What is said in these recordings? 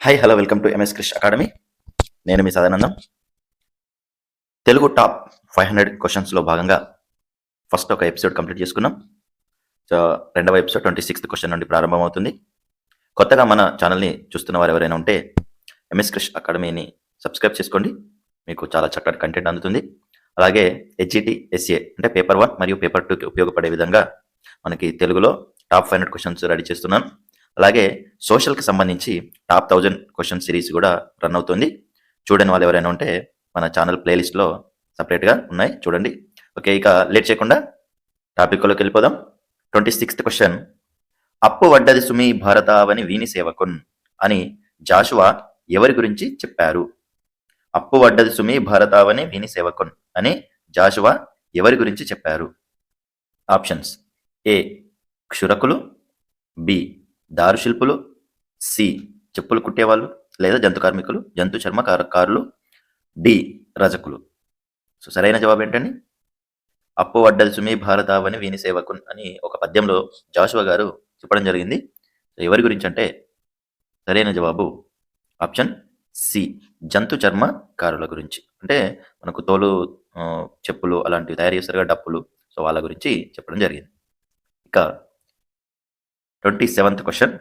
Hi hello welcome to MS Krish academy. నేను మీ Sadanandam. Telugu top 500 క్వశ్చన్స్లో భాగంగా ఫస్ట్ ఒక ఎపిసోడ్ కంప్లీట్ చేసుకున్నాం. సో రెండవ ఎపిసోడ్ 26th క్వశ్చన్ నుండి ప్రారంభమవుతుంది. కొత్తగా మన ఛానల్ని చూస్తున్న వారు ఎవరైనా ఉంటే ఎంఎస్ క్రిష్ అకాడమీని సబ్స్క్రైబ్ చేసుకోండి. మీకు చాలా చక్కటి కంటెంట్ అందుతుంది. అలాగే హెచ్జిటి ఎస్ఏ అంటే పేపర్ 1 మరియు పేపర్ 2కి ఉపయోగపడే విధంగా మనకి తెలుగులో టాప్ 500 క్వశ్చన్స్ రెడీ చేస్తున్నాను. అలాగే సోషల్కి సంబంధించి టాప్ 1000 క్వశ్చన్ సిరీస్ కూడా రన్ అవుతుంది. చూడని వాళ్ళు ఎవరైనా ఉంటే మన ఛానల్ ప్లేలిస్ట్లో సపరేట్గా ఉన్నాయి, చూడండి. ఓకే, ఇక లేట్ చేయకుండా టాపిక్లోకి వెళ్ళిపోదాం. 26th question. అప్పు వడ్డది సుమి భారతావని వీని సేవకున్ అని జాషువా ఎవరి గురించి చెప్పారు? అప్పు వడ్డది సుమి భారతావని వీని సేవకున్ అని జాషువా ఎవరి గురించి చెప్పారు? ఆప్షన్స్: ఏ క్షురకులు, బి దారు శిల్పులు, సి చెప్పులు కుట్టేవాళ్ళు లేదా జంతు కార్మికులు, జంతు చర్మకారులు, డి రజకులు. సో సరైన జవాబు ఏంటండి? అప్పు వడ్డది సుమి భారతావని వీని సేవకున్ అని ఒక పద్యంలో జాషువా గారు చెప్పడం జరిగింది. ఎవరి గురించి అంటే సరైన జవాబు ఆప్షన్ సి, జంతు చర్మకారుల గురించి. అంటే మనకు తోలు చెప్పులు అలాంటివి తయారు చేస్తారు, డప్పులు. సో వాళ్ళ గురించి చెప్పడం జరిగింది. ఇక 27th క్వశ్చన్.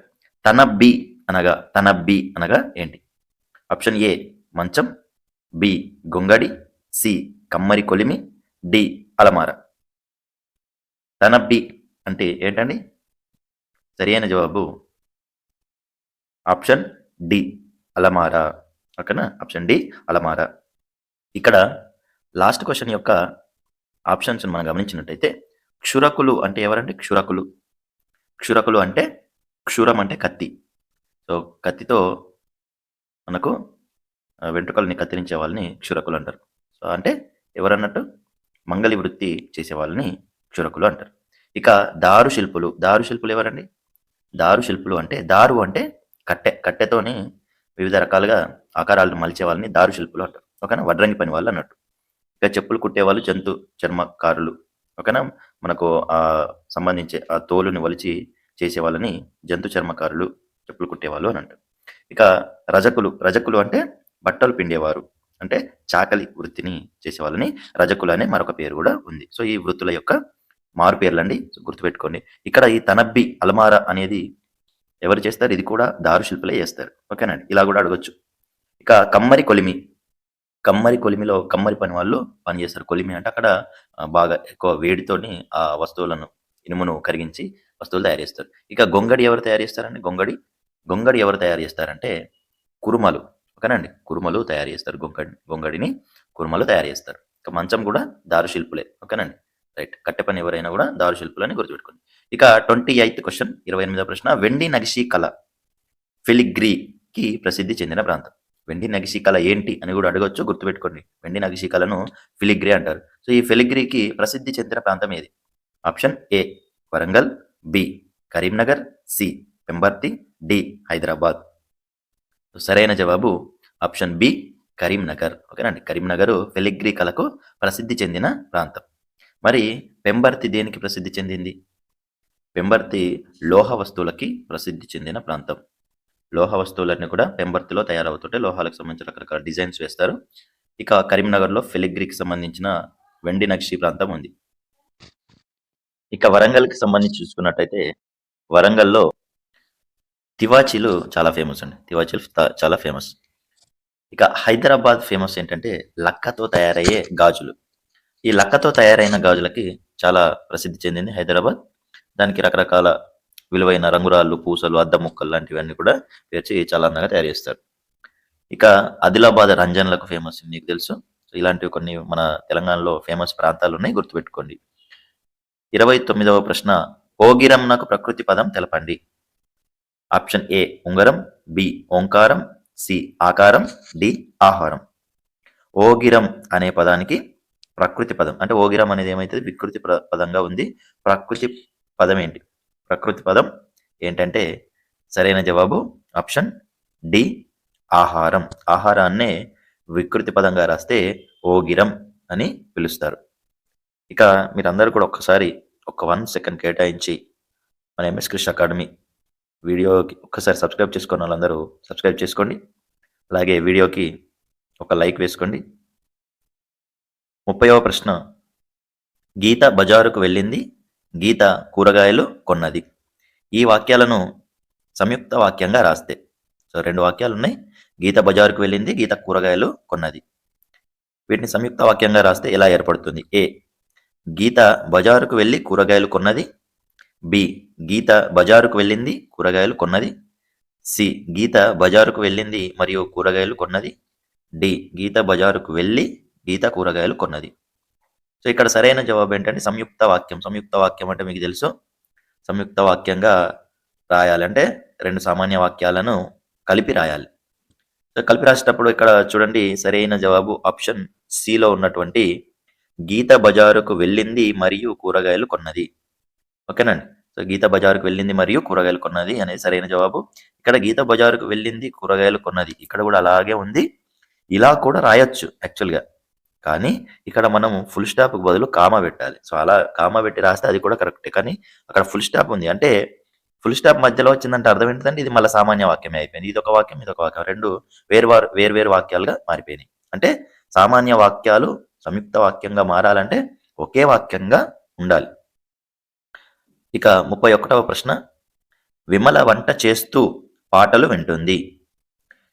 తన బి అనగా ఏంటి? ఆప్షన్ ఏ మంచం, బి గొంగడి, సి కమ్మరి కొలిమి, డి అలమార. తన బి అంటే ఏంటండి? సరైన జవాబు ఆప్షన్ డి అలమార. ఓకేనా? ఆప్షన్ డి అలమార. ఇక్కడ లాస్ట్ క్వశ్చన్ యొక్క ఆప్షన్స్ మనం గమనించినట్టయితే క్షురకులు అంటే ఎవరంటే క్షురకులు అంటే క్షురం అంటే కత్తి. సో కత్తితో మనకు వెంట్రుకల్ని కత్తిరించే వాళ్ళని క్షురకులు అంటారు. సో అంటే ఎవరన్నట్టు మంగళి వృత్తి చేసే వాళ్ళని క్షురకులు అంటారు. ఇక దారు శిల్పులు ఎవరండి? దారు శిల్పులు అంటే దారు అంటే కట్టెతోని వివిధ రకాలుగా ఆకారాలను మలిచే వాళ్ళని దారు శిల్పులు అంటారు. ఓకేనా? వడ్రంగి పని వాళ్ళు అన్నట్టు. ఇక చెప్పులు కుట్టేవాళ్ళు జంతు చర్మకారులు. ఓకేనా? మనకు సంబంధించే ఆ తోలుని వలిచి చేసే వాళ్ళని జంతు చర్మకారులు, చెప్పులు కుట్టేవాళ్ళు అని అంటారు. ఇక రజకులు అంటే బట్టలు పిండేవారు, అంటే చాకలి వృత్తిని చేసే వాళ్ళని రజకులు అనే మరొక పేరు కూడా ఉంది. సో ఈ వృత్తుల యొక్క మారు పేర్లండి, గుర్తుపెట్టుకోండి. ఇక్కడ ఈ తనబ్బి అలమార అనేది ఎవరు చేస్తారు? ఇది కూడా దారు శిల్పులే చేస్తారు. ఓకేనండి? ఇలా కూడా అడగొచ్చు. ఇక కమ్మరి కొలిమిలో కమ్మరి పని వాళ్ళు పనిచేస్తారు. కొలిమి అంటే అక్కడ బాగా ఎక్కువ వేడితోని ఆ వస్తువులను, ఇనుమును కరిగించి వస్తువులు తయారు చేస్తారు. ఇక గొంగడి ఎవరు తయారు చేస్తారండి? గొంగడి ఎవరు తయారు చేస్తారంటే కురుమలు. ఓకేనండి? కురుమలు తయారు చేస్తారు. గొంగడిని కురుమలు తయారు చేస్తారు. ఇక మంచం కూడా దారు శిల్పులే. ఓకేనండి? రైట్. కట్టె పని ఎవరైనా కూడా దారు శిల్పులని గుర్తుపెట్టుకోండి. ఇక 28th క్వశ్చన్, 28వ ప్రశ్న. వెండి నగిషీ కళ ఫిలిగ్రీకి ప్రసిద్ధి చెందిన ప్రాంతం. వెండి నగిషీ కళ ఏంటి అని కూడా అడగొచ్చు, గుర్తుపెట్టుకోండి. వెండి నగిషీ కళను ఫిలిగ్రీ అంటారు. సో ఈ ఫిలిగ్రీకి ప్రసిద్ధి చెందిన ప్రాంతం ఏది? Option A Warangal, B Karimnagar, C Pembarthi, D Hyderabad. సరైన జవాబు ఆప్షన్ బి కరీంనగర్. ఓకేనండి? కరీంనగర్ ఫిలిగ్రీ కళకు ప్రసిద్ధి చెందిన ప్రాంతం. మరి పెంబర్తి దేనికి ప్రసిద్ధి చెందింది? పెంబర్తి లోహ వస్తువులకి ప్రసిద్ధి చెందిన ప్రాంతం. లోహ వస్తువులన్నీ కూడా పెంబర్తిలో తయారవుతుంటే లోహాలకు సంబంధించిన రకరకాల డిజైన్స్ వేస్తారు. ఇక కరీంనగర్లో ఫిలిగ్రీకి సంబంధించిన వెండి నక్షి ప్రాంతం ఉంది. ఇక వరంగల్కి సంబంధించి చూసుకున్నట్టయితే వరంగల్లో తివాచీలు చాలా ఫేమస్ అండి. తివాచీలు చాలా ఫేమస్. ఇక హైదరాబాద్ ఫేమస్ ఏంటంటే లక్కతో తయారయ్యే గాజులు. ఈ లక్కతో తయారైన గాజులకి చాలా ప్రసిద్ధి చెందింది హైదరాబాద్. దానికి రకరకాల విలువైన రంగురాళ్ళు, పూసలు, అద్దం ముక్కలు లాంటివన్నీ కూడా పేర్చి చాలా అందంగా తయారు చేస్తారు. ఇక ఆదిలాబాద్ రంజన్లకు ఫేమస్, మీకు తెలుసు. ఇలాంటివి కొన్ని మన తెలంగాణలో ఫేమస్ ప్రాంతాలు ఉన్నాయి, గుర్తుపెట్టుకోండి. 29వ ప్రశ్న. ఓగిరంనకు ప్రకృతి పదం తెలపండి. ఆప్షన్ ఏ ఉంగరం, బి ఓంకారం, సి ఆకారం, డి ఆహారం. ఓగిరం అనే పదానికి ప్రకృతి పదం అంటే ఓగిరం అనేది ఏమైతుంది? వికృతి పదంగా ఉంది. ప్రకృతి పదం ఏంటి? ప్రకృతి పదం ఏంటంటే సరైన జవాబు ఆప్షన్ డి ఆహారం. ఆహారాన్నే వికృతి పదంగా రాస్తే ఓగిరం అని పిలుస్తారు. ఇక మీరందరూ కూడా ఒక్కసారి 1 సెకండ్ కేటాయించి మన ఎంఎస్ క్రిష్ అకాడమీ వీడియోకి ఒక్కసారి సబ్స్క్రైబ్ చేసుకున్న వాళ్ళందరూ సబ్స్క్రైబ్ చేసుకోండి. అలాగే వీడియోకి ఒక లైక్ వేసుకోండి. 30వ ప్రశ్న, గీత బజారుకు వెళ్ళింది, గీత కూరగాయలు కొన్నది. ఈ వాక్యాలను సంయుక్త వాక్యంగా రాస్తే, సో 2 వాక్యాలు ఉన్నాయి. గీత బజారుకు వెళ్ళింది, గీత కూరగాయలు కొన్నది. వీటిని సంయుక్త వాక్యంగా రాస్తే ఎలా ఏర్పడుతుంది? ఏ, గీత బజారుకు వెళ్ళి కూరగాయలు కొన్నది. బి, గీత బజారుకు వెళ్ళింది, కూరగాయలు కొన్నది. సి, గీత బజారుకు వెళ్ళింది మరియు కూరగాయలు కొన్నది. డి, గీత బజారుకు వెళ్ళి గీత కూరగాయలు కొన్నది. సో ఇక్కడ సరైన జవాబు ఏంటంటే సంయుక్త వాక్యం. సంయుక్త వాక్యం అంటే మీకు తెలుసు, సంయుక్త వాక్యంగా రాయాలంటే 2 సామాన్య వాక్యాలను కలిపి రాయాలి. సో కలిపి రాసేటప్పుడు ఇక్కడ చూడండి, సరైన జవాబు ఆప్షన్ సిలో ఉన్నటువంటి గీత బజారుకు వెళ్ళింది మరియు కూరగాయలు కొన్నది. ఓకేనండి. సో గీత బజారుకు వెళ్ళింది మరియు కూరగాయలు కొన్నది అనేది సరైన జవాబు. ఇక్కడ గీత బజారుకు వెళ్ళింది, కూరగాయలు కొన్నది, ఇక్కడ కూడా అలాగే ఉంది. ఇలా కూడా రాయొచ్చు యాక్చువల్గా, కానీ ఇక్కడ మనం ఫుల్ స్టాప్కి బదులు కామా పెట్టాలి. సో అలా కామా పెట్టి రాస్తే అది కూడా కరెక్టే, కానీ అక్కడ ఫుల్ స్టాప్ ఉంది. అంటే ఫుల్ స్టాప్ మధ్యలో వచ్చిందంటే అర్థం ఏంటంటే ఇది మళ్ళీ సామాన్య వాక్యమే అయిపోయింది. ఇదొక వాక్యం, ఇదొక వాక్యం, 2 వేరు వాక్యాలుగా మారిపోయినాయి. అంటే సామాన్య వాక్యాలు సంయుక్త వాక్యంగా మారాలంటే ఒకే వాక్యంగా ఉండాలి. ఇక 31వ ప్రశ్న, విమల వంట చేస్తూ పాటలు వింటుంది.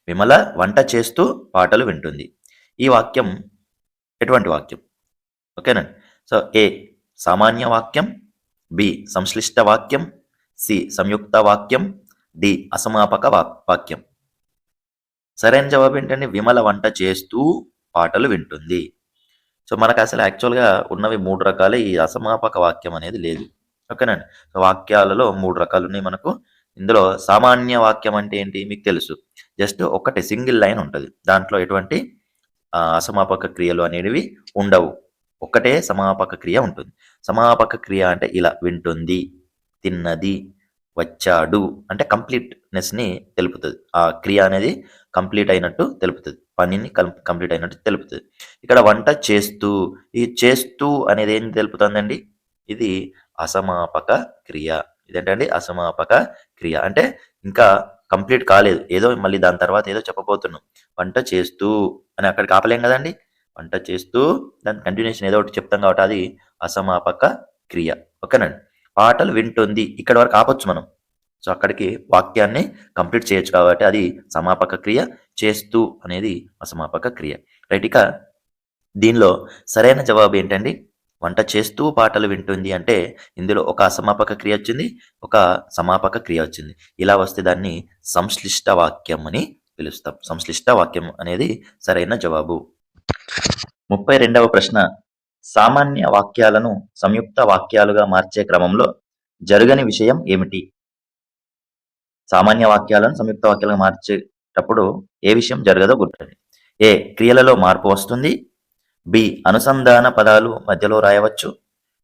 విమల వంట చేస్తూ పాటలు వింటుంది. ఈ వాక్యం ఎటువంటి వాక్యం? ఓకేనండి. సో ఏ, సామాన్య వాక్యం. బి, సంశ్లిష్ట వాక్యం. సి, సంయుక్త వాక్యం. డి, అసమాపక వాక్యం. సరైన జవాబు ఏంటంటే విమల వంట చేస్తూ పాటలు వింటుంది. సో మనకు అసలు యాక్చువల్గా ఉన్నవి 3 రకాలే, ఈ అసమాపక వాక్యం అనేది లేదు. ఓకేనండి. సో వాక్యాలలో 3 రకాలు ఉన్నాయి మనకు. ఇందులో సామాన్య వాక్యం అంటే ఏంటి మీకు తెలుసు, జస్ట్ ఒకటి సింగిల్ లైన్ ఉంటుంది, దాంట్లో ఎటువంటి అసమాపక క్రియలు అనేవి ఉండవు, ఒక్కటే సమాపక క్రియ ఉంటుంది. సమాపక క్రియ అంటే ఇలా, వింటుంది, తిన్నది, వచ్చాడు అంటే కంప్లీట్నెస్ని తెలుపుతుంది. ఆ క్రియ అనేది కంప్లీట్ అయినట్టు తెలుపుతుంది, పనిని కంప్లీట్ అయినట్టు తెలుపుతుంది. ఇక్కడ వంట చేస్తూ, ఈ చేస్తూ అనేది ఏం తెలుపుతుందండి? ఇది అసమాపక క్రియ. ఇదేంటండి? అసమాపక క్రియ. అంటే ఇంకా కంప్లీట్ కాలేదు, ఏదో మళ్ళీ దాని తర్వాత ఏదో చెప్పబోతున్నాం. వంట చేస్తూ అని అక్కడికి ఆపలేం కదండి. వంట చేస్తూ దాని కంటిన్యూషన్ ఏదో ఒకటి చెప్తాం కాబట్టి అది అసమాపక క్రియ. ఓకేనండి. పాటలు వింటుంది, ఇక్కడ వరకు ఆపొచ్చు మనం. సో అక్కడికి వాక్యాన్ని కంప్లీట్ చేయొచ్చు కాబట్టి అది సమాపక క్రియ. చేస్తూ అనేది అసమాపక క్రియ. రైట్. ఇక దీనిలో సరైన జవాబు ఏంటండి? వంట చేస్తూ పాటలు వింటుంది అంటే ఇందులో ఒక అసమాపక క్రియ వచ్చింది, ఒక సమాపక క్రియ వచ్చింది. ఇలా వస్తే దాన్ని సంశ్లిష్ట వాక్యం అని పిలుస్తాం. సంశ్లిష్ట వాక్యం అనేది సరైన జవాబు. 32వ ప్రశ్న, సామాన్య వాక్యాలను సంయుక్త వాక్యాలుగా మార్చే క్రమంలో జరగని విషయం ఏమిటి? సామాన్య వాక్యాలను సంయుక్త వాక్యాలుగా మార్చేటప్పుడు ఏ విషయం జరగదో గుర్తుంది. ఏ, క్రియలలో మార్పు వస్తుంది. బి, అనుసంధాన పదాలు మధ్యలో రాయవచ్చు.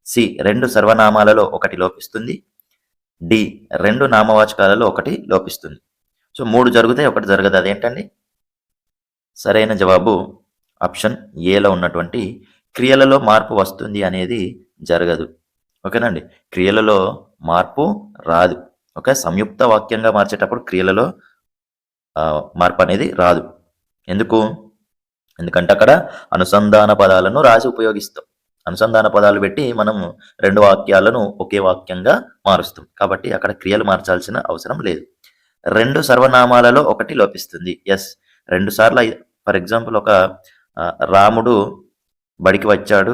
సి, 2 సర్వనామాలలో ఒకటి లోపిస్తుంది. డి, 2 నామవాచకాలలో ఒకటి లోపిస్తుంది. సో 3 జరుగుతాయి, ఒకటి జరగదు. అదేంటండి? సరైన జవాబు ఆప్షన్ ఏలో ఉన్నటువంటి క్రియలలో మార్పు వస్తుంది అనేది జరగదు. ఓకేనండి. క్రియలలో మార్పు రాదు. ఓకే, సంయుక్త వాక్యంగా మార్చేటప్పుడు క్రియలలో మార్పు అనేది రాదు. ఎందుకంటే అక్కడ అనుసంధాన పదాలను రాసి ఉపయోగిస్తాం. అనుసంధాన పదాలు పెట్టి మనం 2 వాక్యాలను ఒకే వాక్యంగా మారుస్తాం కాబట్టి అక్కడ క్రియలు మార్చాల్సిన అవసరం లేదు. 2 సర్వనామాలలో ఒకటి లోపిస్తుంది. ఎస్, 2 సార్లు. ఫర్ ఎగ్జాంపుల్, ఒక రాముడు బడికి వచ్చాడు,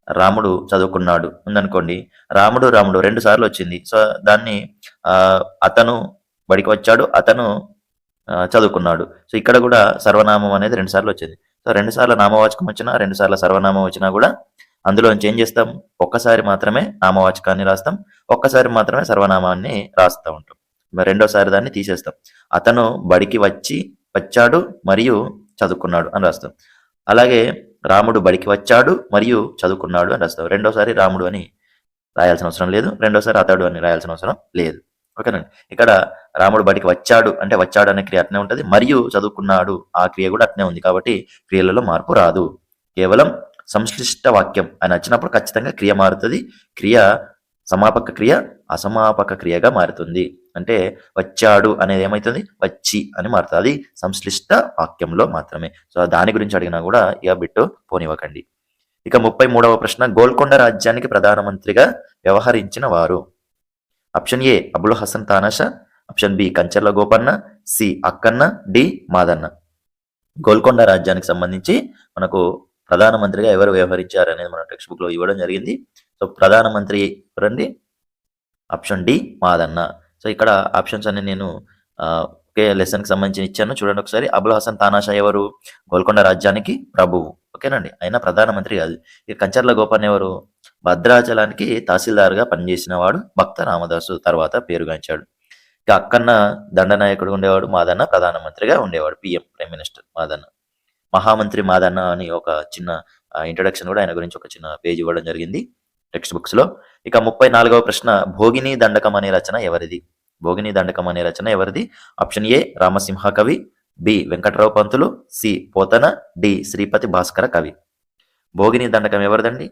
రాముడు చదువుకున్నాడు ఉందనుకోండి. రాముడు 2 సార్లు వచ్చింది. సో దాన్ని అతను బడికి వచ్చాడు, అతను చదువుకున్నాడు. సో ఇక్కడ కూడా సర్వనామం అనేది 2 సార్లు వచ్చింది. సో 2 సార్లు నామవాచకం వచ్చినా, 2 సార్లు సర్వనామం వచ్చినా కూడా అందులో ఏం చేస్తాం? ఒక్కసారి మాత్రమే నామవాచకాన్ని రాస్తాం, ఒక్కసారి మాత్రమే సర్వనామాన్ని రాస్తూ ఉంటాం. మరి రెండోసారి దాన్ని తీసేస్తాం. అతను బడికి వచ్చాడు మరియు చదువుకున్నాడు అని రాస్తాం. అలాగే రాముడు బడికి వచ్చాడు మరియు చదువుకున్నాడు అని రాస్తాం. రెండోసారి రాముడు అని రాయాల్సిన అవసరం లేదు, రెండోసారి అతడు అని రాయాల్సిన అవసరం లేదు. ఓకేనండి. ఇక్కడ రాముడు బడికి వచ్చాడు అంటే వచ్చాడు అనే క్రియ అట్నే ఉంటుంది, మరియు చదువుకున్నాడు ఆ క్రియ కూడా అట్నే ఉంది. కాబట్టి క్రియలలో మార్పు రాదు. కేవలం సంశ్లిష్ట వాక్యం అని వచ్చినప్పుడు ఖచ్చితంగా క్రియ మారుతుంది. క్రియ సమాపక క్రియ అసమాపక క్రియగా మారుతుంది. అంటే వచ్చాడు అనేది ఏమవుతుంది, వచ్చి అని మారుతుంది. అది సంశ్లిష్ట వాక్యంలో మాత్రమే. సో దాని గురించి అడిగినా కూడా ఇక బిట్టు పోనివ్వకండి. ఇక 33వ ప్రశ్న, గోల్కొండ రాజ్యానికి ప్రధానమంత్రిగా వ్యవహరించిన వారు. Option A Abul Hasan Tanasha, option B Kancharla Gopanna, C Akkanna, D Madanna. Golconda రాజ్యానికి సంబంధించి మనకు ప్రధానమంత్రిగా ఎవరు వ్యవహరించారు అనేది మన టెక్స్ట్ బుక్ లో ఇవ్వడం జరిగింది. సో ప్రధానమంత్రి ఎవరండి, ఆప్షన్ డి మాదన్న. సో ఇక్కడ ఆప్షన్స్ అన్ని నేను ఒకే లెసన్ కి సంబంధించి ఇచ్చాను, చూడండి ఒకసారి. అబుల్ హసన్ తానాషా ఎవరు, గోల్కొండ రాజ్యానికి ప్రభువు, ఓకేనండి, ఆయన ప్రధానమంత్రి కాదు. ఇక కంచర్ల గోపన్న ఎవరు, భద్రాచలానికి తహసీల్దార్గా పనిచేసిన వాడు, భక్త రామదాసు తర్వాత పేరుగాంచాడు. ఇక అక్కన్న దండనాయకుడు ఉండేవాడు, మాదన్న ప్రధానమంత్రిగా ఉండేవాడు, పిఎం ప్రైమ్ మినిస్టర్ మాదన్న. మహామంత్రి మాదన్న అని ఒక చిన్న ఇంట్రడక్షన్ కూడా ఆయన గురించి ఒక చిన్న పేజ్ ఇవ్వడం జరిగింది టెక్స్ట్ బుక్స్ లో. ఇక 34వ ప్రశ్న, భోగిని దండకం అనే రచన ఎవరిది. భోగిని దండకం అనే రచన ఎవరిది. Option A Ramasimha Kavi, B Venkatrao Pantulu, C Potana, D Sripati Bhaskara Kavi. Bhogini Dandakam ఎవరిదండి.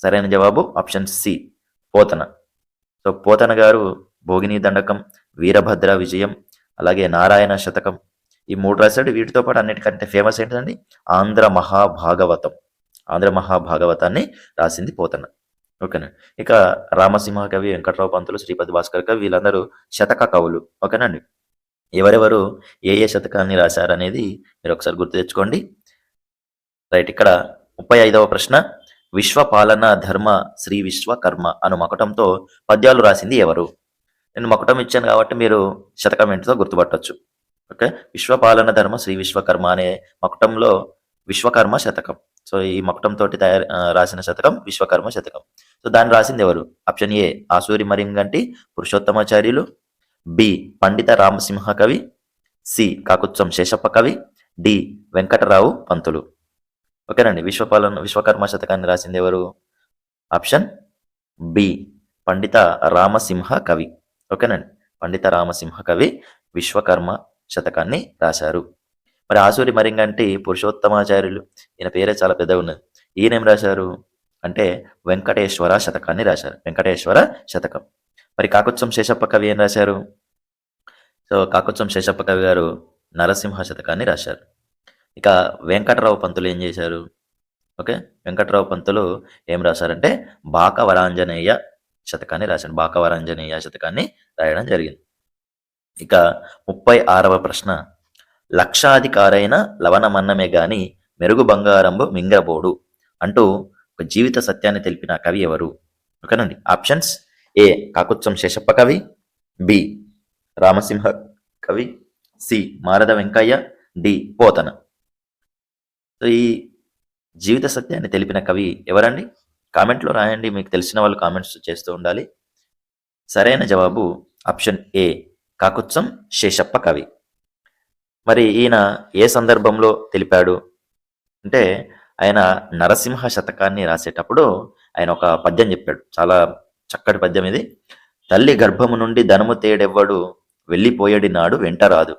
సరైన జవాబు option C Potana. So Potana గారు భోగిని దండకం, వీరభద్ర విజయం, అలాగే నారాయణ శతకం, ఈ 3 రాశాడు. వీటితో పాటు అన్నిటికంటే ఫేమస్ ఏంటండి, ఆంధ్ర మహాభాగవతం. ఆంధ్ర మహాభాగవతాన్ని రాసింది పోతన, ఓకేనా. ఇక రామసింహ కవి, వెంకట్రావు పంతులు, శ్రీపతి భాస్కర్ కవి, వీళ్ళందరూ శతక కవులు, ఓకేనండి. ఎవరెవరు ఏ ఏ శతకాన్ని రాశారనేది మీరు ఒకసారి గుర్తు తెచ్చుకోండి. రైట్. ఇక్కడ 35వ ప్రశ్న, విశ్వపాలన ధర్మ శ్రీ విశ్వకర్మ అను మకుటంతో పద్యాలు రాసింది ఎవరు. నేను మకుటం ఇచ్చాను కాబట్టి మీరు శతకం ఏంటితో గుర్తుపట్టవచ్చు, ఓకే. విశ్వపాలన ధర్మ శ్రీ విశ్వకర్మ అనే మకుటంలో విశ్వకర్మ శతకం. సో ఈ మకుటం తోటి రాసిన శతకం విశ్వకర్మ శతకం. సో దాన్ని రాసింది ఎవరు. Option A Asuri Maringanti Purushottamacharyulu, B Pandita Ramasimha Kavi, C కాకుత్సం Sheshappa Kavi, D Venkatarao పంతులు. ఓకేనండి. విశ్వకర్మ శతకాన్ని రాసింది ఎవరు. ఆప్షన్ బి పండిత రామసింహ కవి, ఓకేనండి. పండిత రామసింహ కవి విశ్వకర్మ శతకాన్ని రాశారు. మరి ఆసూరి మరింగంటి పురుషోత్తమాచార్యులు, ఈయన పేరే చాలా పెద్దగా ఉన్నది. ఈయనేం రాశారు అంటే వెంకటేశ్వర శతకాన్ని రాశారు, వెంకటేశ్వర శతకం. మరి కాకుత్సం శేషప్ప కవి ఏం రాశారు. సో కాకుత్సం శేషప్ప కవి గారు నరసింహ శతకాన్ని రాశారు. ఇక వెంకటరావు పంతులు ఏం చేశారు. ఓకే, వెంకటరావు పంతులు ఏం రాశారంటే బాకవరాంజనేయ శతకాన్ని రాశాడు, బాకవరాంజనేయ శతకాన్ని రాయడం జరిగింది. ఇక 36వ ప్రశ్న, లక్షాధికారైన లవణమన్నమే గాని మెరుగు బంగారంబు మింగబోడు అంటూ ఒక జీవిత సత్యాన్ని తెలిపిన కవి ఎవరు. ఓకేనండి. ఆప్షన్స్ ఏ కాకుత్సం శేషప్ప కవి, B Ramasimha Kavi, C Marada Venkayya, D Potana. So ఈ జీవిత సత్యాన్ని తెలిపిన కవి ఎవరండి. కామెంట్లో రాయండి, మీకు తెలిసిన వాళ్ళు కామెంట్స్ చేస్తూ ఉండాలి. సరైన జవాబు ఆప్షన్ ఏ కాకుత్సం శేషప్ప కవి. మరి ఈయన ఏ సందర్భంలో తెలిపాడు అంటే ఆయన నరసింహ శతకాన్ని రాసేటప్పుడు ఆయన ఒక పద్యం చెప్పాడు, చాలా చక్కటి పద్యం ఇది. తల్లి గర్భము నుండి ధనము తేడెవ్వడు వెళ్ళిపోయేడి నాడు వెంటరాదు,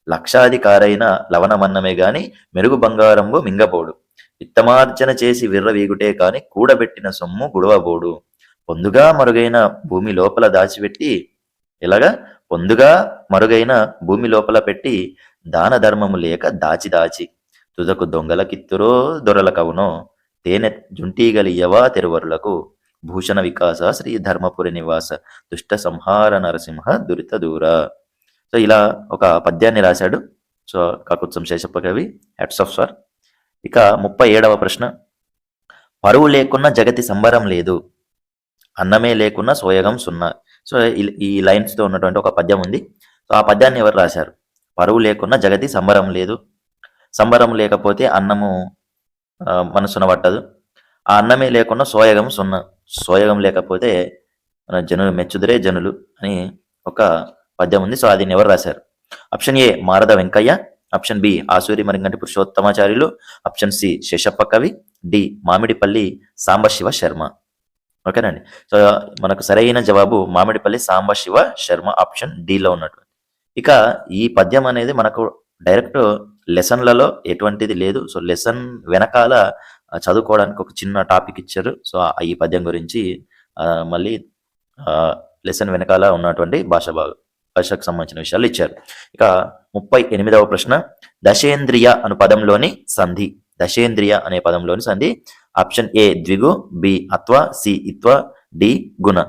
లక్షాధికారైన లవణమన్నమే గాని మెరుగు బంగారంబు మింగబోడు, విత్తమార్జన చేసి విర్రవీగుటే కాని కూడబెట్టిన సొమ్ము గుడవబోడు, పొందుగా మరుగైన భూమి లోపల దాచిపెట్టి, ఇలాగా పొందుగా మరుగైన భూమి లోపల పెట్టి దాన ధర్మము లేక దాచి దాచి, తుదకు దొంగలకిత్తురో దొరలకవునో, తేనె జుంటీగలియవా తెరువరులకు, భూషణ వికాస శ్రీ ధర్మపురి నివాస దుష్ట సంహార నరసింహ దురిత దూర. సో ఇలా ఒక పద్యాన్ని రాశాడు. సో కాకుత్సం శేషప్ప కవి, హ్యాట్స్ ఆఫ్ సార్. ఇక 37వ ప్రశ్న, పరువు లేకున్నా జగతి సంబరం లేదు, అన్నమే లేకున్నా సోయగం సున్నా. సో ఈ లైన్స్తో ఉన్నటువంటి ఒక పద్యం ఉంది. సో ఆ పద్యాన్ని ఎవరు రాశారు. పరువు లేకున్నా జగతి సంబరం లేదు, సంబరం లేకపోతే అన్నము మనసున పట్టదు, ఆ అన్నమే లేకున్నా సోయగం సున్నా, సోయగం లేకపోతే మన జనులు మెచ్చుదురే జనులు అని ఒక పద్యం ఉంది. సో అది ఎవరు రాశారు. Option A Marada Venkayya, option B Asuri Maringanti Purushottamacharyulu, option C Seshappa Kavi, D Mamidipalli Sambasiva Sharma. ఓకేనండి. సో మనకు సరైన జవాబు మామిడిపల్లి సాంబశివ శర్మ, ఆప్షన్ డిలో ఉన్నట్టు. ఇక ఈ పద్యం అనేది మనకు డైరెక్ట్ లెసన్లలో ఎటువంటిది లేదు. సో లెసన్ వెనకాల చదువుకోవడానికి ఒక చిన్న టాపిక్ ఇచ్చారు. సో ఈ పద్యం గురించి మళ్ళీ లెసన్ వెనకాల ఉన్నటువంటి భాషకు సంబంధించిన విషయాలు ఇచ్చారు. ఇక 38వ ప్రశ్న, దశేంద్రియ అను పదంలోని సంధి. దశేంద్రియ అనే పదంలోని సంధి. ఆప్షన్ ఏ ద్విగు, బి అత్వ, సి ఇత్వ, డి గుణ.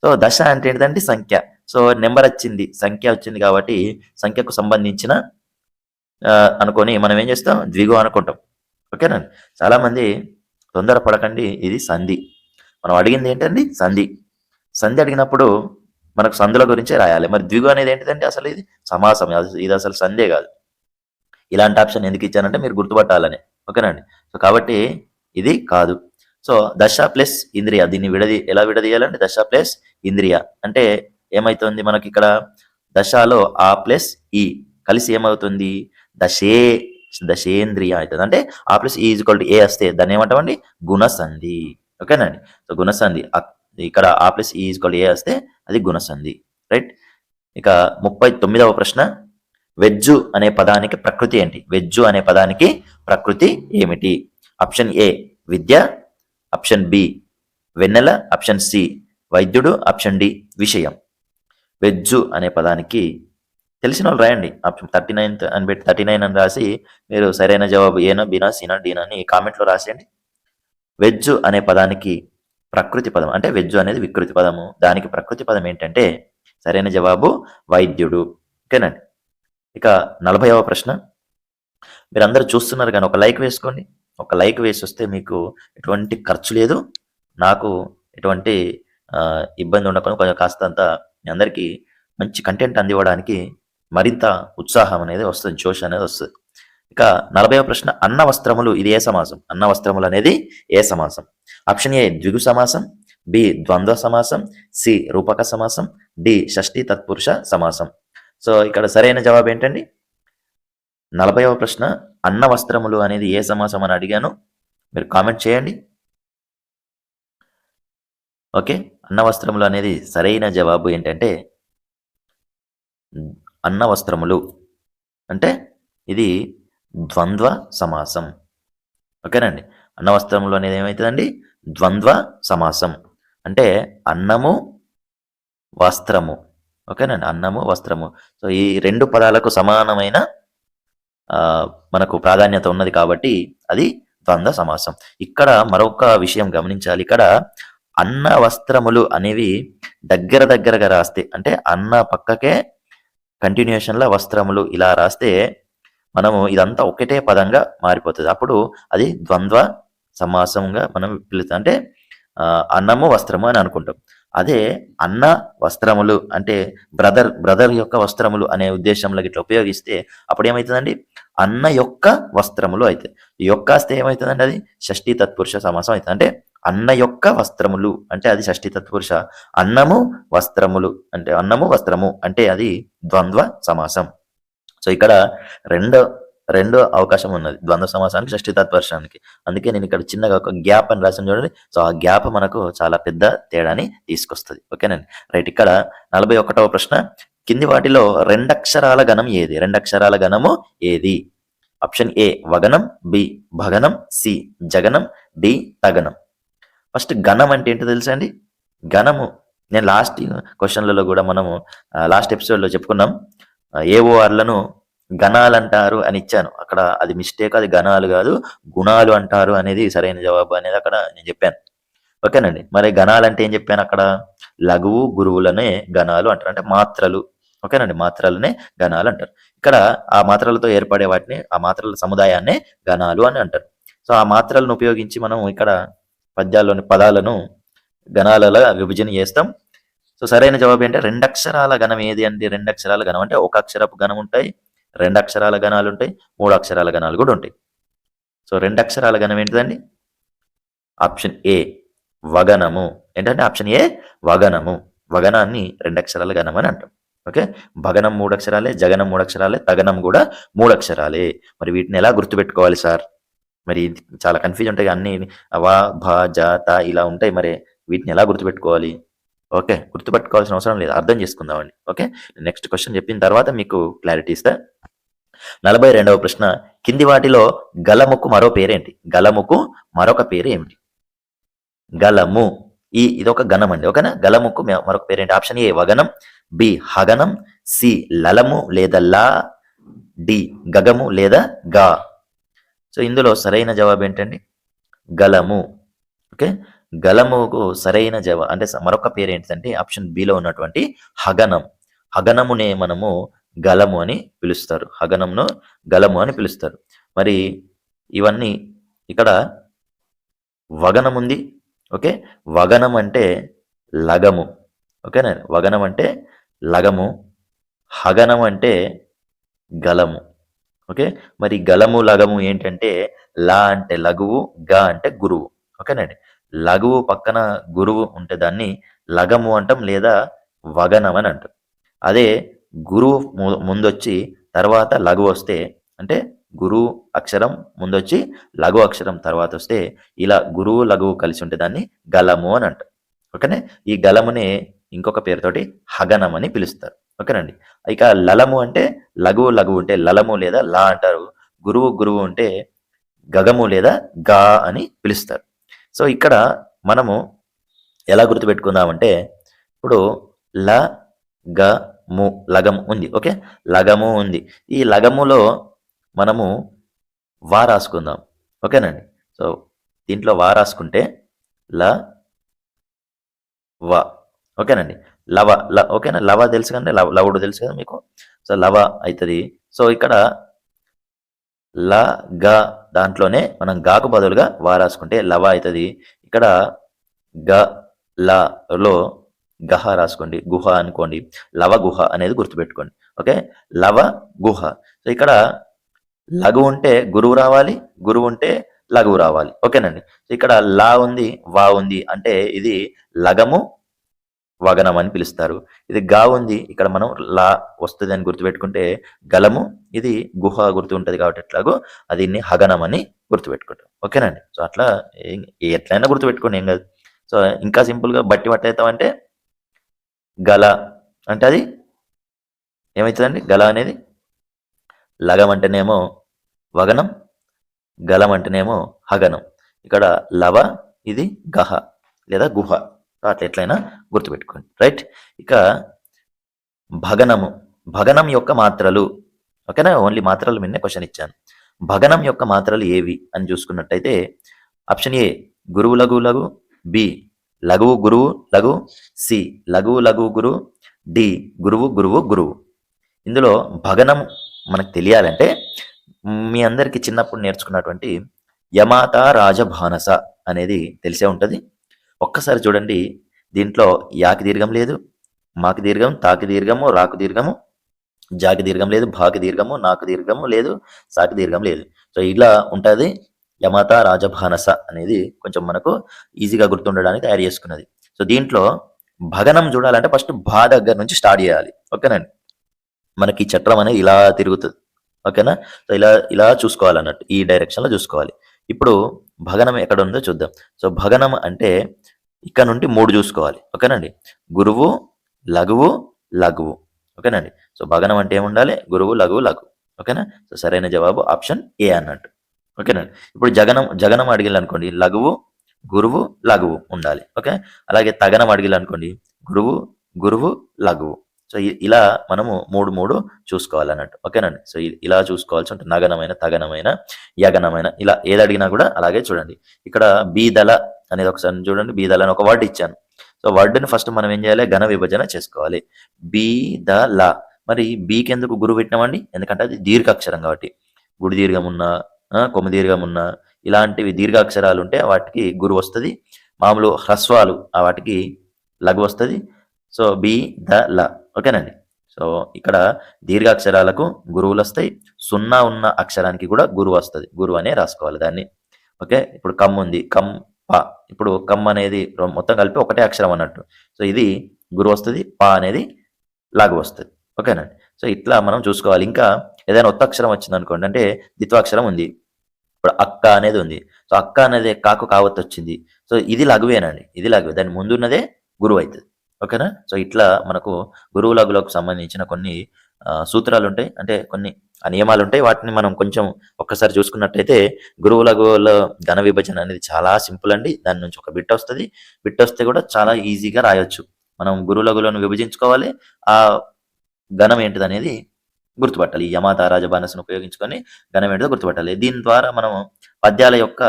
సో దశ అంటే ఏంటంటే సంఖ్య. సో నెంబర్ వచ్చింది, సంఖ్య వచ్చింది కాబట్టి సంఖ్యకు సంబంధించిన అనుకొని మనం ఏం చేస్తాం, ద్విగు అనుకుంటాం. ఓకేనండి. చాలా మంది తొందరపడకండి, ఇది సంధి. మనం అడిగింది ఏంటండి, సంధి. సంధి అడిగినప్పుడు మనకు సంధుల గురించే రాయాలి. మరి ద్విగు అనేది ఏంటిదండి, అసలు ఇది సమాసం, ఇది అసలు సంధే కాదు. ఇలాంటి ఆప్షన్ ఎందుకు ఇచ్చానంటే మీరు గుర్తుపట్టాలని. ఓకేనండి. సో కాబట్టి ఇది కాదు. సో దశ ప్లస్ ఇంద్రియ, దీన్ని ఎలా విడదీయాలండి, దశ ప్లస్ ఇంద్రియ అంటే ఏమవుతుంది మనకి ఇక్కడ, దశలో ఆ ప్లస్ ఈ కలిసి ఏమవుతుంది, దశేంద్రియ అవుతుంది. అంటే ఆ ప్లస్ ఈ ఈజ్ ఈక్వల్ టు ఏ వస్తే దాన్ని ఏమంటామండి, గుణసంధి. ఓకేనండి. సో గుణసంధి, ఇక్కడ ఆ ప్లస్ ఈ ఈజ్ ఈక్వల్ టు ఏ వస్తే అది గుణసంధి. రైట్. ఇక 39వ ప్రశ్న, వెజ్జు అనే పదానికి ప్రకృతి ఏంటి? వెజ్జు అనే పదానికి ప్రకృతి ఏమిటి? ఆప్షన్ ఏ విద్య, ఆప్షన్ బి వెన్నెల, ఆప్షన్ సి వైద్యుడు, ఆప్షన్ డి విషయం. వెజ్జు అనే పదానికి తెలిసిన వాళ్ళు రాయండి. ఆప్షన్ 39 అని పెట్టి 39 అని రాసి మీరు సరైన జవాబు ఏనా, బినా, సీనా, డీనా అని కామెంట్లో రాసేయండి. వెజ్జు అనే పదానికి ప్రకృతి పదం అంటే వెజ్జు అనేది వికృతి పదము, దానికి ప్రకృతి పదం ఏంటంటే సరైన జవాబు వైద్యుడు. ఓకేనండి. ఇక 40వ ప్రశ్న, మీరందరూ చూస్తున్నారు కానీ ఒక లైక్ వేసుకోండి. ఒక లైక్ వేసి వస్తే మీకు ఎటువంటి ఖర్చు లేదు, నాకు ఎటువంటి ఇబ్బంది ఉండకుండా కొంచెం కాస్తంత మీ అందరికీ మంచి కంటెంట్ అందివ్వడానికి మరింత ఉత్సాహం అనేది వస్తుంది, జోష్ అనేది వస్తుంది. ఇక 40వ ప్రశ్న, అన్న వస్త్రములు ఇది ఏ సమాసం? అన్న వస్త్రములు అనేది ఏ సమాసం? ఆప్షన్ ఏ ద్విగు సమాసం, బి ద్వంద్వ సమాసం, సి రూపక సమాసం, డి షష్ఠి తత్పురుష సమాసం. సో ఇక్కడ సరైన జవాబు ఏంటండి, 40వ ప్రశ్న అన్న వస్త్రములు అనేది ఏ సమాసం అని అడిగాను, మీరు కామెంట్ చేయండి. ఓకే, అన్న వస్త్రములు అనేది సరైన జవాబు ఏంటంటే అన్న వస్త్రములు అంటే ఇది ద్వంద్వ సమాసం. ఓకేనండి. అన్న వస్త్రములు అనేది ఏమవుతుందండి, ద్వంద్వ సమాసం. అంటే అన్నము వస్త్రము. ఓకేనండి, అన్నము వస్త్రము. సో ఈ రెండు పదాలకు సమానమైన మనకు ప్రాధాన్యత ఉన్నది కాబట్టి అది ద్వంద్వ సమాసం. ఇక్కడ మరొక విషయం గమనించాలి. ఇక్కడ అన్న వస్త్రములు అనేవి దగ్గరగా రాస్తే, అంటే అన్న పక్కకే కంటిన్యూషన్లో వస్త్రములు ఇలా రాస్తే మనము ఇదంతా ఒకటే పదంగా మారిపోతుంది. అప్పుడు అది ద్వంద్వ సమాసంగా మనం పిలుస్తాం. అంటే అన్నము వస్త్రము అని అనుకుంటాం. అదే అన్న వస్త్రములు అంటే బ్రదర్ యొక్క వస్త్రములు అనే ఉద్దేశంలో ఇట్లా ఉపయోగిస్తే అప్పుడు ఏమవుతుందండి, అన్న యొక్క వస్త్రములు అవుతాయి. ఈ యొక్క వస్తే ఏమవుతుందండి, అది షష్ఠి తత్పురుష సమాసం అవుతుంది. అంటే అన్న యొక్క వస్త్రములు అంటే అది షష్ఠి తత్పురుష, అన్నము వస్త్రములు అంటే అన్నము వస్త్రము అంటే అది ద్వంద్వ సమాసం. సో ఇక్కడ రెండో అవకాశం ఉన్నది ద్వంద్వ సమాసానికి, షష్ఠి తత్పురుషానికి. అందుకే నేను ఇక్కడ చిన్నగా ఒక గ్యాప్ అని రాసిన చూడండి. సో ఆ గ్యాప్ మనకు చాలా పెద్ద తేడాని తీసుకొస్తుంది. ఓకేనండి. రైట్. ఇక్కడ 41వ ప్రశ్న, కింది వాటిలో రెండక్షరాల గణం ఏది? రెండక్షరాల గణము ఏది? ఆప్షన్ ఏ వగనం, బి భగనం, సి జగనం, డి తగనం. ఫస్ట్ గణం అంటే ఏంటో తెలుసా అండి? గణము నేను లాస్ట్ క్వశ్చన్లలో కూడా మనము లాస్ట్ ఎపిసోడ్లో చెప్పుకున్నాం. ఏఓఆర్లను గణాలు అంటారు అని ఇచ్చాను. అక్కడ అది మిస్టేక్, అది గణాలు కాదు గుణాలు అంటారు అనేది సరైన జవాబు అనేది అక్కడ నేను చెప్పాను. ఓకేనండి. మరి గణాలు అంటే ఏం చెప్పాను అక్కడ, లఘువు గురువులనే గణాలు అంటారు, అంటే మాత్రలు. ఓకేనండి, మాత్రలనే గణాలు అంటారు. ఇక్కడ ఆ మాత్రలతో ఏర్పడే వాటిని, ఆ మాత్రల సముదాయాన్నే గణాలు అని అంటారు. సో ఆ మాత్రలను ఉపయోగించి మనం ఇక్కడ పద్యాల్లోని పదాలను గణాలలో విభజన చేస్తాం. సో సరైన జవాబు ఏంటంటే రెండక్షరాల గణం ఏది అంటే, రెండక్షరాల గణం అంటే ఒక అక్షరపు గణం ఉంటాయి, రెండు అక్షరాల గణాలు ఉంటాయి, మూడు అక్షరాల గణాలు కూడా ఉంటాయి. సో రెండు అక్షరాల గణం ఏంటిదండి? ఆప్షన్ ఏ వగనము. ఏంటంటే ఆప్షన్ ఏ వగనము. వగనాన్ని రెండు అక్షరాల గణం అని అంటాం. ఓకే, భగనం 3 అక్షరాలే, జగనం 3 అక్షరాలే, తగనం కూడా 3 అక్షరాలే. మరి వీటిని ఎలా గుర్తుపెట్టుకోవాలి సార్? మరి చాలా కన్ఫ్యూజ్ ఉంటాయి, అన్ని వా భా జా తా ఇలా ఉంటాయి. మరి వీటిని ఎలా గుర్తుపెట్టుకోవాలి? ఓకే, గుర్తుపెట్టుకోవాల్సిన అవసరం లేదు, అర్థం చేసుకుందామండి. ఓకే, నెక్స్ట్ క్వశ్చన్ చెప్పిన తర్వాత మీకు క్లారిటీ ఇస్తా. 42వ ప్రశ్న, కింది వాటిలో గలముకు మరో పేరేంటి? గలముకు మరొక పేరు ఏమిటి? గలము ఇదొక గణం అండి. ఓకేనా? గలముకు మరొక పేరేంటి? ఆప్షన్ ఏ వగనం, బి హగనం, సి లలము లేదా లా, డి గగము లేదా గా. సో ఇందులో సరైన జవాబు ఏంటండి? గలము. ఓకే, గలముకు సరైన జవాబు అంటే మరొక పేరు ఏంటంటే ఆప్షన్ బిలో ఉన్నటువంటి హగనం. హగనమునే మనము గలము అని పిలుస్తారు. హగనంను గలము అని పిలుస్తారు. మరి ఇవన్నీ ఇక్కడ వగనం ఉంది. ఓకే, వగనం అంటే లగము. ఓకేనా? వగనం అంటే లగము, హగనం అంటే గలము. ఓకే, మరి గలము లగము ఏంటంటే లా అంటే లఘువు, గ అంటే గురువు. ఓకేనండి? లఘువు పక్కన గురువు ఉంటే దాన్ని లగము అంటాం లేదా వగనం అని అంటాం. అదే గురువు ముందొచ్చి తర్వాత లఘు వస్తే అంటే గురువు అక్షరం ముందొచ్చి లఘు అక్షరం తర్వాత వస్తే ఇలా గురువు లఘువు కలిసి ఉంటే దాన్ని గలము అని అంటాం. ఓకేనే? ఈ గలమునే ఇంకొక పేరుతోటి హగనం అని పిలుస్తారు. ఓకేనండి? ఇక లలము అంటే లఘువు లఘువు ఉంటే లలము లేదా లా అంటారు. గురువు గురువు ఉంటే గగము లేదా గా అని పిలుస్తారు. సో ఇక్కడ మనము ఎలా గుర్తుపెట్టుకుందామంటే ఇప్పుడు ల గ ము లగము ఉంది. ఓకే, లగము ఉంది. ఈ లగములో మనము వా రాసుకుందాం. ఓకేనండి? సో దీంట్లో వా రాసుకుంటే ల వ. ఓకేనండి? లవ ఓకేనా? లవ తెలుసు కండి, లవుడు తెలుసు కదా మీకు. సో లవ అవుతుంది. సో ఇక్కడ ల గ దాంట్లోనే మనం గాకు బదులుగా వా రాసుకుంటే లవ అవుతుంది. ఇక్కడ గ లో గహ రాసుకోండి, గుహ అనుకోండి. లవ గుహ అనేది గుర్తుపెట్టుకోండి. ఓకే, లవ గుహ. సో ఇక్కడ లఘు ఉంటే గురువు రావాలి, గురువు ఉంటే లఘువు రావాలి. ఓకేనండి? ఇక్కడ లా ఉంది, వా ఉంది అంటే ఇది లగము వగనం అని పిలుస్తారు. ఇది గా ఉంది, ఇక్కడ మనం లా వస్తుంది అని గుర్తుపెట్టుకుంటే గలము, ఇది గుహ గుర్తు ఉంటుంది కాబట్టి ఎట్లాగో అది హగనం అని గుర్తుపెట్టుకుంటాం. ఓకేనండి? సో అట్లా ఎట్లయినా గుర్తుపెట్టుకోండి, ఏం కాదు. సో ఇంకా సింపుల్గా బట్టి పట్టేస్తామంటే గల అంటే అది ఏమవుతుందండి? గల అనేది లగం అంటేనేమో వగనం, గలం అంటేనేమో హగనం. ఇక్కడ లవ, ఇది గహ లేదా గుహ. అట్లా ఎట్లయినా గుర్తుపెట్టుకోండి. రైట్? ఇక భగనము. భగనం యొక్క మాత్రలు. ఓకేనా? ఓన్లీ మాత్రలు మీదనే క్వశ్చన్ ఇచ్చాను. భగనం యొక్క మాత్రలు ఏవి అని చూసుకున్నట్టయితే ఆప్షన్ ఏ గురువు లఘు లఘు, బి లఘువు గురువు లఘు, సి లఘువు లఘు గురువు, డి గురువు గురువు గురువు. ఇందులో భగనం మనకు తెలియాలంటే మీ అందరికీ చిన్నప్పుడు నేర్చుకున్నటువంటి యమాత రాజభానస అనేది తెలిసే ఉంటుంది. ఒక్కసారి చూడండి, దీంట్లో యాకి దీర్ఘం లేదు, మాకి దీర్ఘం, తాకి దీర్ఘము, రాకు దీర్ఘము, జాకి దీర్ఘం లేదు, భాకి దీర్ఘము, నాకు దీర్ఘము లేదు, సాకి దీర్ఘం లేదు. సో ఇలా ఉంటుంది యమాత రాజభానస అనేది. కొంచెం మనకు ఈజీగా గుర్తుండడానికి తయారు చేసుకున్నది. సో దీంట్లో భగనం చూడాలంటే ఫస్ట్ భా దగ్గర నుంచి స్టార్ట్ చేయాలి. ఓకేనండి? మనకి చట్రం అనేది ఇలా తిరుగుతుంది. ఓకేనా? సో ఇలా చూసుకోవాలన్నట్టు, ఈ డైరెక్షన్లో చూసుకోవాలి. ఇప్పుడు భగనం ఎక్కడ ఉందో చూద్దాం. సో భగనం అంటే ఇక్కడ నుండి 3 చూసుకోవాలి. ఓకేనండి? గురువు లఘువు లఘువు. ఓకేనండి? సో భగనం అంటే ఏముండాలి? గురువు లఘువు లఘువు. ఓకేనా? సో సరైన జవాబు ఆప్షన్ ఏ అన్నట్టు. ఓకేనండి? ఇప్పుడు జగనం అడిగిల్లనుకోండి, లఘువు గురువు లఘువు ఉండాలి. ఓకే, అలాగే తగనం అడిగిల్లనుకోండి, గురువు గురువు లఘువు. సో ఇలా మనము 3 చూసుకోవాలన్నట్టు. ఓకేనండి? సో ఇలా చూసుకోవాల్సి ఉంటుంది. నగనమైన, తగనమైన, యగనమైన, ఇలా ఏది అడిగినా కూడా అలాగే చూడండి. ఇక్కడ బీదల అనేది ఒకసారి చూడండి. బీదల అని ఒక వర్డ్ ఇచ్చాను. సో వర్డ్ని ఫస్ట్ మనం ఏం చేయాలి? ఘన విభజన చేసుకోవాలి. బీదల. మరి బీకి ఎందుకు గురువు పెట్టినామండి? ఎందుకంటే అది దీర్ఘాక్షరం కాబట్టి. గుడి దీర్ఘం ఉన్నా, కొమ్మ దీర్ఘం ఉన్నా, ఇలాంటివి దీర్ఘాక్షరాలు ఉంటే వాటికి గురువు వస్తుంది. మామూలు హ్రస్వాలు వాటికి లఘు వస్తుంది. సో బి ద ల. ఓకేనండి? సో ఇక్కడ దీర్ఘాక్షరాలకు గురువులు వస్తాయి. సున్నా ఉన్న అక్షరానికి కూడా గురువు వస్తుంది. గురువు అనే రాసుకోవాలి దాన్ని. ఓకే, ఇప్పుడు కమ్ ఉంది, కమ్ ప. ఇప్పుడు కమ్ అనేది మొత్తం కలిపి ఒకటే అక్షరం అన్నట్టు. సో ఇది గురువు వస్తుంది, ప అనేది లఘు వస్తుంది. ఓకేనండి? సో ఇట్లా మనం చూసుకోవాలి. ఇంకా ఏదైనా ఒత్తక్షరం వచ్చింది అనుకోండి, అంటే ద్విత్వాక్షరం ఉంది. ఇప్పుడు అక్క అనేది ఉంది. సో అక్క అనేది కాకు కావత్తు వచ్చింది. సో ఇది లఘువేనండి, ఇది లఘువే. దాని ముందున్నదే గురువు అవుతుంది. ఓకేనా? సో ఇట్లా మనకు గురువు లఘులకు సంబంధించిన కొన్ని సూత్రాలు ఉంటాయి, అంటే కొన్ని నియమాలు ఉంటాయి. వాటిని మనం కొంచెం ఒక్కసారి చూసుకున్నట్టయితే గురువు లఘువులో ఘన విభజన అనేది చాలా సింపుల్ అండి. దాని నుంచి ఒక బిట్ వస్తుంది. బిట్ వస్తే కూడా చాలా ఈజీగా రాయొచ్చు. మనం గురువు లఘువులను విభజించుకోవాలి. ఆ ఘనం ఏంటిదనేది గుర్తుపట్టాలి. ఈ యమ తారాజ బాణసును ఉపయోగించుకొని ఘనం ఏంటిదో గుర్తుపట్టాలి. దీని ద్వారా మనం పద్యాల యొక్క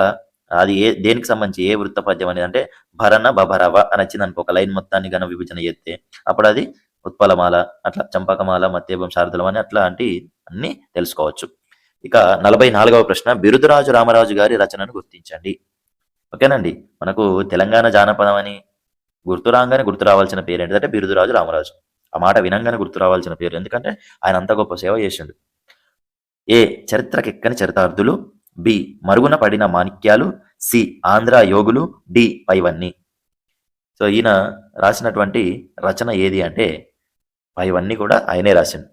అది దేనికి సంబంధించి ఏ వృత్త పద్యం అనేది, అంటే భరణ బభరవ అని వచ్చింది అనుకో, ఒక లైన్ మొత్తాన్ని ఘన విభజన చేస్తే అప్పుడు అది ఉత్పలమాల, అట్లా చంపకమాల, మత్తేభం, శారదలం అని అట్లాంటి అన్ని తెలుసుకోవచ్చు. ఇక 44వ ప్రశ్న, బిరుదురాజు రామరాజు గారి రచనను గుర్తించండి. ఓకేనండి. మనకు తెలంగాణ జానపదం అని గుర్తు రాగానే గుర్తు రావాల్సిన పేరు ఏంటంటే బిరుదురాజు రామరాజు. ఆ మాట వినంగానే గుర్తు రావాల్సిన పేరు, ఎందుకంటే ఆయన అంత గొప్ప సేవ చేసిండు. ఏ చరిత్రకెక్కని చరితార్థులు, బి మరుగున పడిన మాణిక్యాలు, సి ఆంధ్ర యోగులు, డి పైవన్నీ. సో ఈయన రాసినటువంటి రచన ఏది అంటే పైవన్నీ కూడా ఆయనే రాసిండు.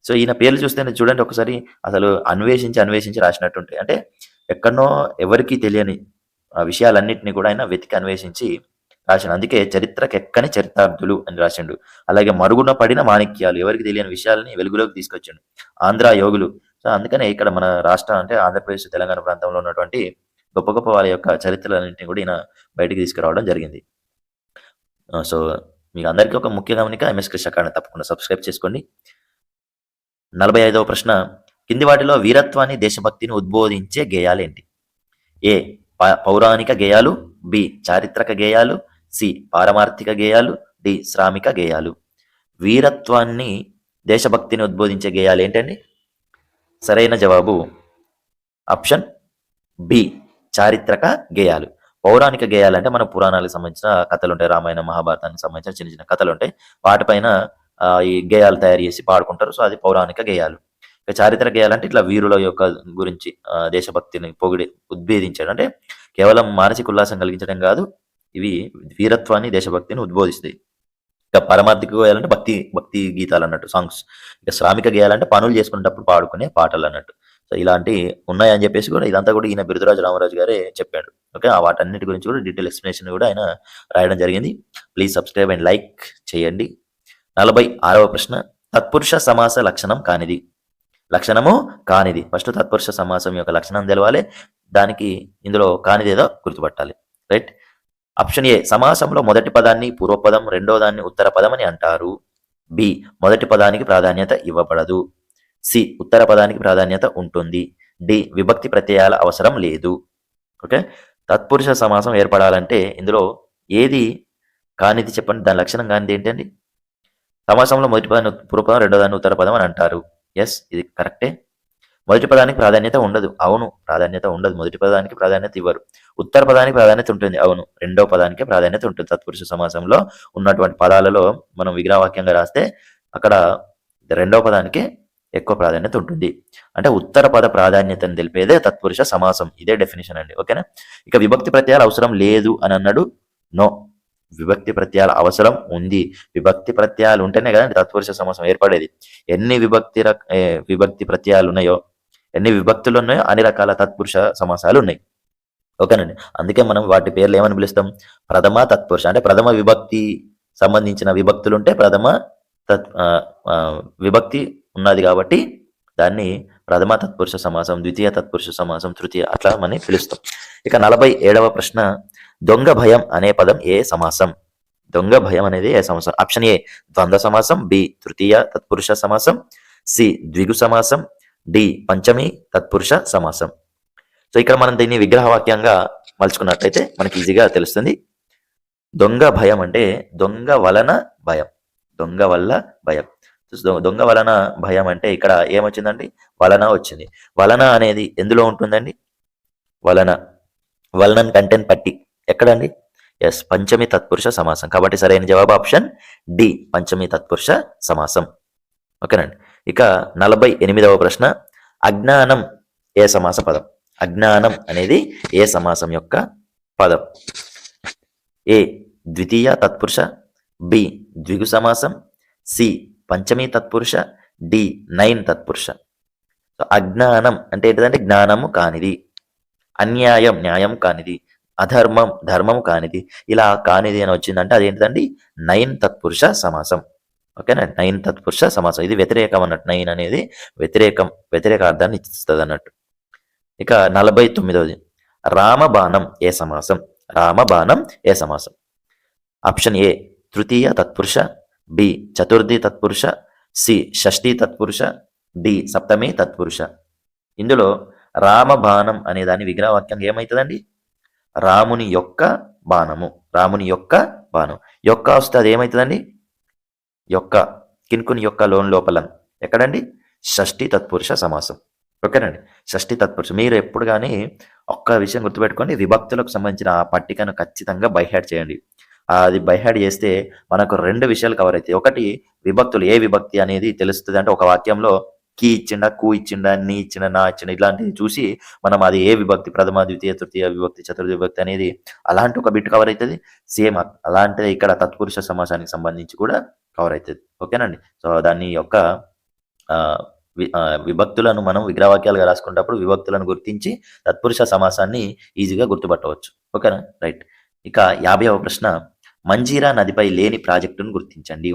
సో ఈయన పేర్లు చూస్తే చూడండి ఒకసారి, అసలు అన్వేషించి రాసినట్టుంటాయి. అంటే ఎక్కడనో ఎవరికీ తెలియని విషయాలన్నింటినీ కూడా ఆయన వెతికి అన్వేషించి రాసిండు. అందుకే చరిత్రకెక్కని చరితార్థులు అని రాసిండు. అలాగే మరుగున పడిన మాణిక్యాలు, ఎవరికి తెలియని విషయాలని వెలుగులోకి తీసుకొచ్చిండు. ఆంధ్ర యోగులు, సో అందుకనే ఇక్కడ మన రాష్ట్రం అంటే ఆంధ్రప్రదేశ్ తెలంగాణ ప్రాంతంలో ఉన్నటువంటి గొప్ప గొప్ప వాళ్ళ యొక్క చరిత్రలన్నింటినీ కూడా ఈయన బయటికి తీసుకురావడం జరిగింది. సో మీకు అందరికీ ఒక ముఖ్య గమనిక, ఎంఎస్ కృష్ణ అకాడమీ తప్పకుండా సబ్స్క్రైబ్ చేసుకోండి. 45వ ప్రశ్న, కింది వాటిలో వీరత్వాన్ని దేశభక్తిని ఉద్బోధించే గేయాలేంటి? ఏ పౌరాణిక గేయాలు, బి చారిత్రక గేయాలు, సి పారమార్థిక గేయాలు, డి శ్రామిక గేయాలు. వీరత్వాన్ని దేశభక్తిని ఉద్బోధించే గేయాలు ఏంటండి? సరైన జవాబు ఆప్షన్ బి చారిత్రక గేయాలు. పౌరాణిక గేయాలు అంటే మన పురాణాలకు సంబంధించిన కథలు ఉంటాయి, రామాయణ మహాభారతానికి సంబంధించిన చిన్న చిన్న కథలు ఉంటాయి, వాటిపైన ఈ గేయాలు తయారు చేసి పాడుకుంటారు. సో అది పౌరాణిక గేయాలు. ఇక చారిత్రక గేయాలు అంటే ఇట్లా వీరుల యొక్క గురించి దేశభక్తిని పొగిడి ఉద్బోధించడం, అంటే కేవలం మానసిక ఉల్లాసం కలిగించడం కాదు, ఇవి వీరత్వాన్ని దేశభక్తిని ఉద్బోధిస్తాయి. ఇక పారమార్థిక గేయాలంటే భక్తి గీతాలు అన్నట్టు, సాంగ్స్. ఇక శ్రామిక గేయాలంటే పనులు చేసుకునేటప్పుడు పాడుకునే పాటలు అన్నట్టు. సో ఇలాంటి ఉన్నాయని చెప్పేసి కూడా ఇదంతా కూడా ఈయన బిరుదురాజు రామరాజు గారే చెప్పాడు. ఓకే, ఆ వాటన్నిటి గురించి కూడా డీటెయిల్ ఎక్స్ప్లెనేషన్ కూడా ఆయన రాయడం జరిగింది. ప్లీజ్ సబ్స్క్రైబ్ అండ్ లైక్ చేయండి. 46వ ప్రశ్న, తత్పురుష సమాస లక్షణం కానిది. లక్షణము కానిది. ఫస్ట్ తత్పురుష సమాసం యొక్క లక్షణం తెలవాలి, దానికి ఇందులో కానిదేదో గుర్తుపట్టాలి. రైట్. ఆప్షన్ ఏ, సమాసంలో మొదటి పదాన్ని పూర్వపదం, రెండో దాన్ని ఉత్తర పదం అని అంటారు. బి మొదటి పదానికి ప్రాధాన్యత ఇవ్వబడదు. సి ఉత్తర పదానికి ప్రాధాన్యత ఉంటుంది. డి విభక్తి ప్రత్యయాల అవసరం లేదు. ఓకే, తత్పురుష సమాసం ఏర్పడాలంటే ఇందులో ఏది కానిది చెప్పండి, దాని లక్షణం కానిది ఏంటండి? సమాసంలో మొదటి పదాన్ని పూర్వపదం, రెండో దాన్ని ఉత్తర పదం అని అంటారు. ఎస్, ఇది కరెక్టే. మొదటి పదానికి ప్రాధాన్యత ఉండదు. అవును, ప్రాధాన్యత ఉండదు. మొదటి పదానికి ప్రాధాన్యత ఇవ్వరు. ఉత్తర పదానికి ప్రాధాన్యత ఉంటుంది. అవును, రెండో పదానికి ప్రాధాన్యత ఉంటుంది. తత్పురుష సమాసంలో ఉన్నటువంటి పదాలలో మనం విగ్రహవాక్యంగా రాస్తే అక్కడ రెండో పదానికి ఎక్కువ ప్రాధాన్యత ఉంటుంది. అంటే ఉత్తర పద ప్రాధాన్యతను తెలిపేదే తత్పురుష సమాసం. ఇదే డెఫినేషన్ అండి. ఓకేనా. ఇక విభక్తి ప్రత్యయాలు అవసరం లేదు అని అన్నాడు. నో, విభక్తి ప్రత్యయాల అవసరం ఉంది. విభక్తి ప్రత్యయాలు ఉంటేనే కదండి తత్పురుష సమాసం ఏర్పడేది. ఎన్ని విభక్తి ప్రత్యయాలు ఉన్నాయో, ఎన్ని విభక్తులు ఉన్నాయో అన్ని రకాల తత్పురుష సమాసాలు ఉన్నాయి. ఓకేనండి. అందుకే మనం వాటి పేర్లు ఏమని పిలుస్తాం? ప్రథమ తత్పురుష. అంటే ప్రథమ విభక్తి సంబంధించిన విభక్తులు ఉంటే ప్రథమ విభక్తి ఉన్నది కాబట్టి దాన్ని ప్రథమ తత్పురుష సమాసం, ద్వితీయ తత్పురుష సమాసం, తృతీయ, అట్లా మనం పిలుస్తాం. ఇక 47వ ప్రశ్న, దొంగ భయం అనే పదం ఏ సమాసం? దొంగ భయం అనేది ఏ సమాసం? ఆప్షన్ ఏ ద్వంద్వ సమాసం, బి తృతీయ తత్పురుష సమాసం, సి ద్విగు సమాసం, డి పంచమి తత్పురుష సమాసం. సో ఇక్కడ మనం దీన్ని విగ్రహవాక్యంగా మలుచుకున్నట్లయితే మనకి ఈజీగా తెలుస్తుంది. దొంగ భయం అంటే దొంగ వలన భయం, దొంగ వల్ల భయం. దొంగ వలన భయం అంటే ఇక్కడ ఏమొచ్చిందండి? వలన వచ్చింది. వలన అనేది ఎందులో ఉంటుందండి? వలన కంటెంట్ పట్టి ఎక్కడండి? ఎస్, పంచమి తత్పురుష సమాసం. కాబట్టి సరైన జవాబు ఆప్షన్ డి, పంచమి తత్పురుష సమాసం. ఓకేనండి. ఇక 48వ ప్రశ్న, అజ్ఞానం ఏ సమాస పదం? అజ్ఞానం అనేది ఏ సమాసం యొక్క పదం? ఏ ద్వితీయ తత్పురుష, బి ద్విగు సమాసం, సి పంచమి తత్పురుష, డి నైన్ తత్పురుష. సో అజ్ఞానం అంటే ఏంటిదంటే జ్ఞానము కానిది, అన్యాయం న్యాయం కానిది, అధర్మం ధర్మము కానిది. ఇలా కానిది అని వచ్చిందంటే అదేంటిదండి? నైన్ తత్పురుష సమాసం. ఓకేనా. నైన్ తత్పురుష సమాసం. ఇది వ్యతిరేకం అన్నట్టు. నైన్ అనేది వ్యతిరేక అర్థాన్ని ఇస్తుంది అన్నట్టు. ఇక 49ది రామబాణం ఏ సమాసం? రామబాణం ఏ సమాసం? ఆప్షన్ ఏ తృతీయ తత్పురుష, బి చతుర్థి తత్పురుష, సి షష్ఠీ తత్పురుష, డి సప్తమి తత్పురుష. ఇందులో రామబాణం అనే దాని విగ్రహవాక్యంగా ఏమవుతుందండి? రాముని యొక్క బాణము. రాముని యొక్క బాణం. యొక్క వస్తే అది ఏమవుతుందండి? యొక్క కిన్కుని యొక్క లోపల ఎక్కడండి? షష్ఠీ తత్పురుష సమాసం. ఓకేనండి. షష్ఠీ తత్పురుష. మీరు ఎప్పుడు కానీ ఒక్క విషయం గుర్తుపెట్టుకోండి, విభక్తులకు సంబంధించిన ఆ పట్టికను ఖచ్చితంగా బైహాడ్ చేయండి. అది బైహాడ్ చేస్తే మనకు 2 విషయాలు కవర్ అవుతాయి. ఒకటి విభక్తులు, ఏ విభక్తి అనేది తెలుస్తుంది. అంటే ఒక వాక్యంలో కీ ఇచ్చిండా, కు ఇచ్చిండా, నీ ఇచ్చిండా, నా ఇచ్చిండా ఇట్లాంటివి చూసి మనం అది ఏ విభక్తి, ప్రథమ, ద్వితీయ, తృతీయ విభక్తి, చతుర్థి విభక్తి అనేది అలాంటి ఒక బిట్ కవర్ అవుతుంది. సేమ్ అలాంటిదే ఇక్కడ తత్పురుష సమాసానికి సంబంధించి కూడా కవర్ అవుతుంది. ఓకేనండి. సో దాని యొక్క విభక్తులను మనం విగ్రహవాక్యాలుగా రాసుకున్నప్పుడు విభక్తులను గుర్తించి తత్పురుష సమాసాన్ని ఈజీగా గుర్తుపట్టవచ్చు. ఓకేనా. రైట్. ఇక 50వ ప్రశ్న, మంజీరా నదిపై లేని ప్రాజెక్టును గుర్తించండి.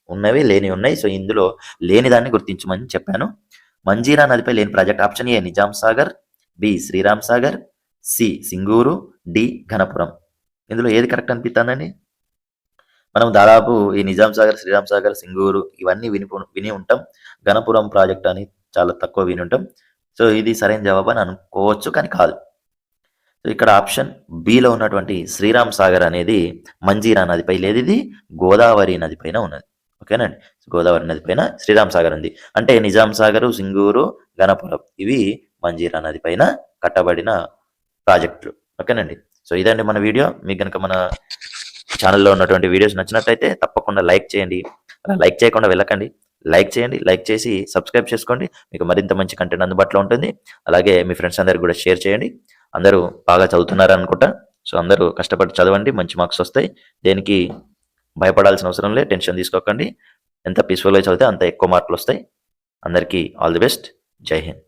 ఉన్నవి లేని ఉన్నాయి. సో ఇందులో లేని దాన్ని గుర్తించమని చెప్పాను. మంజీరా నదిపై లేని project option A Nizam Sagar, B Sriram Sagar, C Singur, D Ghanapuram. ఇందులో ఏది కరెక్ట్ అనిపిస్తుందండి? మనం దాదాపు ఈ నిజాం సాగర్, శ్రీరామ్ సాగర్, సింగూరు ఇవన్నీ విని ఉంటాం. ఘనపురం ప్రాజెక్ట్ అని చాలా తక్కువ విని ఉంటాం. సో ఇది సరైన జవాబు అని అనుకోవచ్చు, కానీ కాదు. సో ఇక్కడ ఆప్షన్ బిలో ఉన్నటువంటి శ్రీరామ్ సాగర్ అనేది మంజీరా నదిపై లేదు, ఇది గోదావరి నది పైన ఉన్నది. ఓకేనండి. గోదావరి నది పైన శ్రీరామ్ సాగర్ ఉంది. అంటే నిజాం సాగరు, సింగూరు, ఘనపురం ఇవి మంజీరా నది పైన కట్టబడిన ప్రాజెక్టులు. ఓకేనండి. సో ఇదండి మన వీడియో. మీకు కనుక మన ఛానల్లో ఉన్నటువంటి వీడియోస్ నచ్చినట్లయితే తప్పకుండా లైక్ చేయండి. లైక్ చేయకుండా వెళ్ళకండి. లైక్ చేయండి. లైక్ చేసి సబ్స్క్రైబ్ చేసుకోండి. మీకు మరింత మంచి కంటెంట్ అందుబాటులో ఉంటుంది. అలాగే మీ ఫ్రెండ్స్ అందరికి కూడా షేర్ చేయండి. అందరూ బాగా చదువుతున్నారు అనుకుంటా. సో అందరూ కష్టపడి చదవండి, మంచి మార్క్స్ వస్తాయి. దేనికి భయపడాల్సిన అవసరం లేదు, టెన్షన్ తీసుకోకండి. ఎంత పీస్ఫుల్గా చదివితే అంత ఎక్కువ మార్కులు వస్తాయి. అందరికీ ఆల్ ది బెస్ట్. జై హింద్.